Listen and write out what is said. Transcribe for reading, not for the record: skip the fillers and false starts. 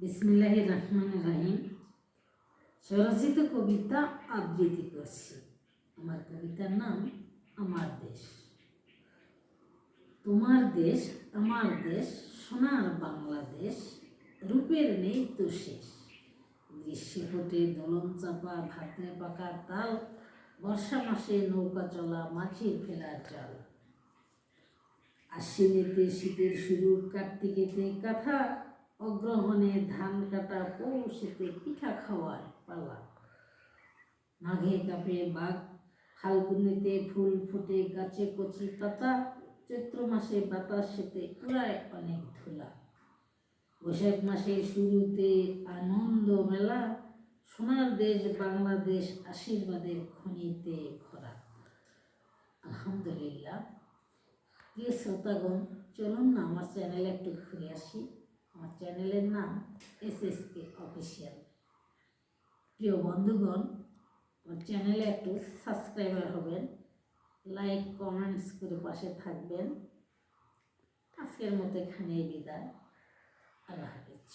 বিসমিল্লাহির রহমানির রহিম। স্বরচিত কবিতা আবৃত্তি করছি। আমার কবিতার নাম আমার দেশ। তোমার দেশ আমার দেশ, সোনার বাংলাদেশ, রূপের নেই তো শেষ। গ্রীষ্মে ফোটে দোলন চাপা, ভাতে পাকা তাল, বর্ষা মাসে নৌকা চলা, মাছির ফেরার জাল। আশ্বিনেতে শীতের শুরু, কার্তিকেতে কাঁথা, অগ্রহণে ধান কাটা, পৌষেতে পিঠা খাওয়ার পালা। মাঘে কাপে বাঘ, ফাল্গুনেতে ফুল ফোটে গাছে কচি পাতা, চৈত্র মাসে বাতাসেতে উড়ায় অনেক ধুলা। বৈশাখ মাসে শুরুতে আনন্দ মেলা, সোনার দেশ বাংলাদেশ, আশীর্বাদের খনিতে ভরা। আলহামদুলিল্লাহ। প্রিয় শ্রোতাগণ, চলুন না আমার চ্যানেলে একটু ঘুরে আসি। আমার চ্যানেলের নাম SSK অফিসিয়াল। প্রিয় বন্ধুগণ, আমার চ্যানেলে একটু সাবস্ক্রাইবার হবেন, লাইক কমেন্টস করে পাশে থাকবেন। আজকের মতো এখানেই বিদায়। আল্লাহ হাফেজ।